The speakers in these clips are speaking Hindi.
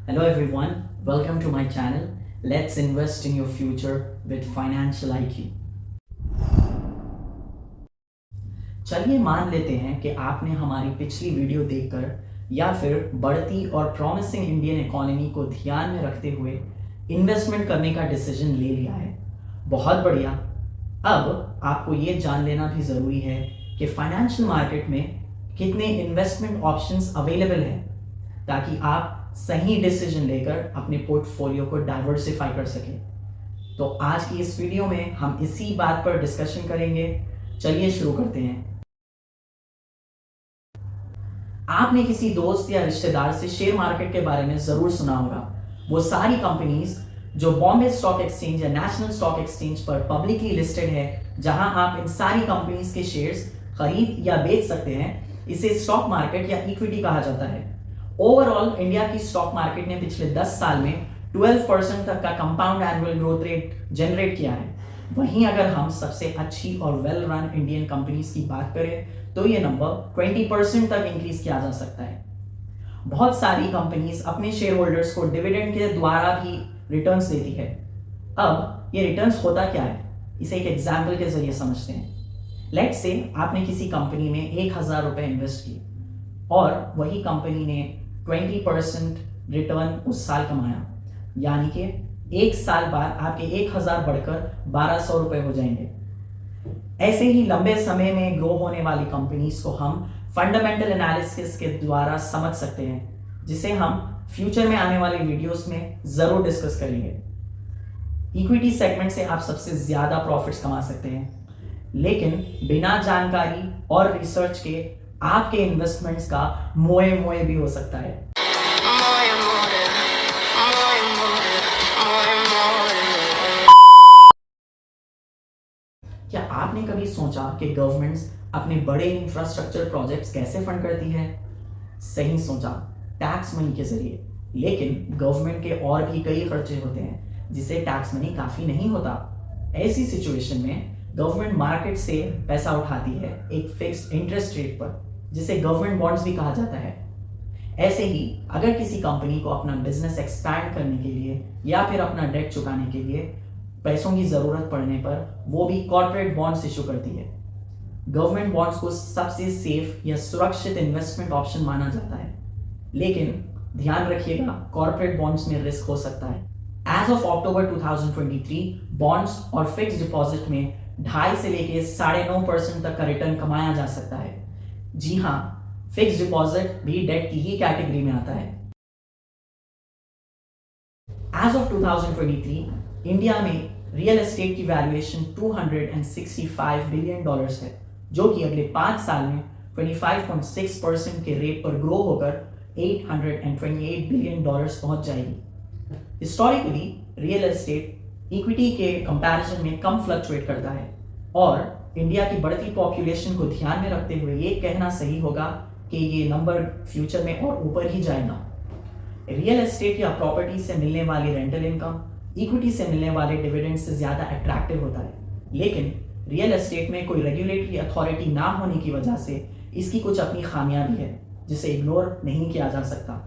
Hello everyone, welcome to my channel. Let's invest in your future with Financial IQ. चलिए मान लेते हैं कि आपने हमारी पिछली वीडियो देखकर या फिर बढ़ती और प्रॉमिसिंग इंडियन इकोनॉमी को ध्यान में रखते हुए इन्वेस्टमेंट करने का डिसीजन ले लिया है। बहुत बढ़िया। अब आपको ये जान लेना भी ज़रूरी है कि फाइनेंशियल मार्केट में कितने इन्वेस्टमेंट ऑप्शंस अवेलेबल हैं ताकि आप सही डिसीजन लेकर अपने पोर्टफोलियो को डाइवर्सिफाई कर सकें। तो आज की इस वीडियो में हम इसी बात पर डिस्कशन करेंगे। चलिए शुरू करते हैं। आपने किसी दोस्त या रिश्तेदार से शेयर मार्केट के बारे में जरूर सुना होगा। वो सारी कंपनीज जो बॉम्बे स्टॉक एक्सचेंज या नेशनल स्टॉक एक्सचेंज पर पब्लिकली लिस्टेड है, जहां आप इन सारी कंपनीज के शेयर्स खरीद या बेच सकते हैं, इसे स्टॉक मार्केट या इक्विटी कहा जाता है। ओवरऑल इंडिया की स्टॉक मार्केट ने पिछले 10 साल में 12% तक का compound annual growth rate generate किया है। वहीं अगर हम सबसे अच्छी और वेल रन इंडियन कंपनीज की बात करें तो ये नंबर 20% तक इंक्रीज किया जा सकता है। बहुत सारी कंपनीज अपने शेयर होल्डर्स को डिविडेंड के द्वारा भी रिटर्न्स देती है। अब ये रिटर्न्स होता क्या है, इसे एक एग्जाम्पल के जरिए समझते हैं। लेट्स से आपने किसी कंपनी में 1000 रुपए इन्वेस्ट किए और वही कंपनी ने 20% रिटर्न उस साल कमाया, यानी कि एक साल बाद आपके 1000 बढ़कर 1200 रुपए हो जाएंगे। ऐसे ही लंबे समय में ग्रो होने वाली कंपनीज को हम फंडामेंटल एनालिसिस के द्वारा समझ सकते हैं, जिसे हम फ्यूचर में आने वाले वीडियोस में जरूर डिस्कस करेंगे। इक्विटी सेगमेंट से आप सबसे ज्यादा प्रॉफिट्स कमा सकते हैं, लेकिन बिना जानकारी और रिसर्च के आपके इन्वेस्टमेंट्स का मोए भी हो सकता है। क्या आपने कभी सोचा कि गवर्नमेंट्स अपने बड़े इंफ्रास्ट्रक्चर प्रोजेक्ट्स कैसे फंड करती है? सही सोचा, टैक्स मनी के जरिए। लेकिन गवर्नमेंट के और भी कई खर्चे होते हैं जिसे टैक्स मनी काफी नहीं होता। ऐसी सिचुएशन में गवर्नमेंट मार्केट से पैसा उठाती है एक फिक्स्ड इंटरेस्ट रेट पर, जिसे गवर्नमेंट बॉन्ड्स भी कहा जाता है। ऐसे ही अगर किसी कंपनी को अपना बिजनेस एक्सपैंड करने के लिए या फिर अपना डेट चुकाने के लिए पैसों की जरूरत पड़ने पर वो भी कॉर्पोरेट बॉन्ड्स इशू करती है। गवर्नमेंट बॉन्ड्स को सबसे सेफ या सुरक्षित इन्वेस्टमेंट ऑप्शन माना जाता है, लेकिन ध्यान रखिएगा कॉर्पोरेट बॉन्ड्स में रिस्क हो सकता है। एज ऑफ अक्टूबर 2023 बॉन्ड्स और फिक्स्ड डिपॉजिट में 2.5 से लेके 9.5% तक का रिटर्न कमाया जा सकता है। जी हाँ, फिक्स्ड डिपॉजिट भी डेट की ही कैटेगरी में आता है। एज ऑफ 2023 इंडिया में रियल एस्टेट की वैल्यूएशन $265 बिलियन है, जो कि अगले 5 साल में 25.6% के रेट पर ग्रो होकर $828 बिलियन पहुंच जाएगी। हिस्टोरिकली रियल एस्टेट इक्विटी के कंपैरिजन में कम फ्लक्चुएट करता है और इंडिया की बढ़ती पॉपुलेशन को ध्यान में रखते हुए ये कहना सही होगा कि ये नंबर फ्यूचर में और ऊपर ही जाएगा। रियल एस्टेट या प्रॉपर्टी से मिलने वाली रेंटल इनकम इक्विटी से मिलने वाले डिविडेंड से ज्यादा अट्रैक्टिव होता है, लेकिन रियल एस्टेट में कोई रेगुलेटरी अथॉरिटी ना होने की वजह से इसकी कुछ अपनी खामियां भी है जिसे इग्नोर नहीं किया जा सकता,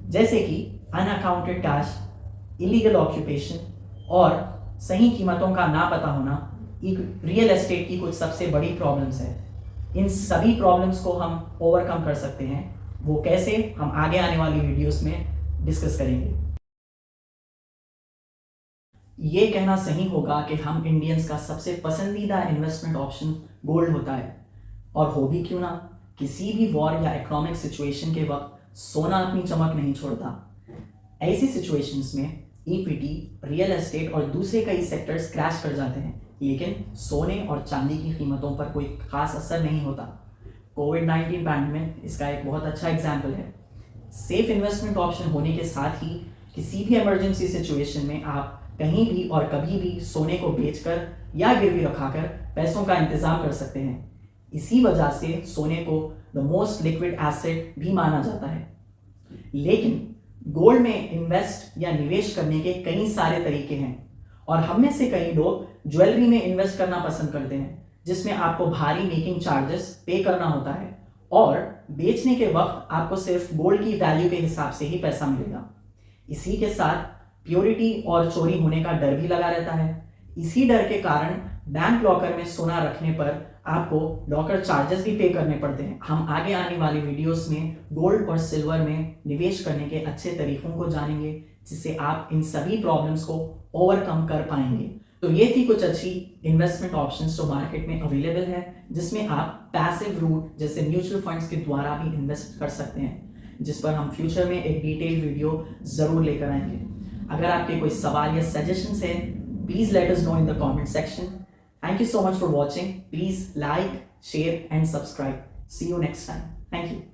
जैसे कि अनअकाउंटेड टैक्स, इलीगल ऑक्यूपेशन और सही कीमतों का ना पता होना रियल एस्टेट की कुछ सबसे बड़ी प्रॉब्लम्स है। इन सभी प्रॉब्लम्स को हम ओवरकम कर सकते हैं। वो कैसे, हम आगे आने वाली वीडियोस में डिस्कस करेंगे। ये कहना सही होगा कि हम इंडियंस का सबसे पसंदीदा इन्वेस्टमेंट ऑप्शन गोल्ड होता है, और हो भी क्यों ना, किसी भी वॉर या इकोनॉमिक सिचुएशन के वक्त सोना अपनी चमक नहीं छोड़ता। ऐसी सिचुएशंस में इक्विटी, रियल एस्टेट और दूसरे कई सेक्टर्स क्रैश कर जाते हैं, लेकिन सोने और चांदी की कीमतों पर कोई खास असर नहीं होता। कोविड-19 पैंडेमिक इसका एक बहुत अच्छा एग्जाम्पल है। सेफ इन्वेस्टमेंट ऑप्शन होने के साथ ही किसी भी इमरजेंसी सिचुएशन में आप कहीं भी और कभी भी सोने को बेचकर या गिरवी रखाकर पैसों का इंतजाम कर सकते हैं। इसी वजह से सोने को द मोस्ट लिक्विड एसेट भी माना जाता है। लेकिन गोल्ड में इन्वेस्ट या निवेश करने के कई सारे तरीके हैं, और हम में से कई लोग ज्वेलरी में इन्वेस्ट करना पसंद करते हैं, जिसमें आपको भारी मेकिंग चार्जेस पे करना होता है और बेचने के वक्त आपको सिर्फ गोल्ड की वैल्यू के हिसाब से ही पैसा मिलेगा। इसी के साथ प्योरिटी और चोरी होने का डर भी लगा रहता है। इसी डर के कारण बैंक लॉकर में सोना रखने पर आपको लॉकर चार्जेस भी पे करने पड़ते हैं। हम आगे आने वाली वीडियोस में गोल्ड और सिल्वर में निवेश करने के अच्छे तरीकों को जानेंगे, जिससे आप इन सभी प्रॉब्लम्स को ओवरकम कर पाएंगे। तो ये थी कुछ अच्छी इन्वेस्टमेंट ऑप्शंस जो मार्केट में अवेलेबल है, जिसमें आप पैसिव रूट जैसे म्यूचुअल फंड्स के द्वारा भी इन्वेस्ट कर सकते हैं, जिस पर हम फ्यूचर में एक डिटेल वीडियो जरूर लेकर आएंगे। अगर आपके कोई सवाल या सजेशंस है, please let us know in the comment section. Thank you so much for watching. Please like, share and subscribe. See you next time. Thank you.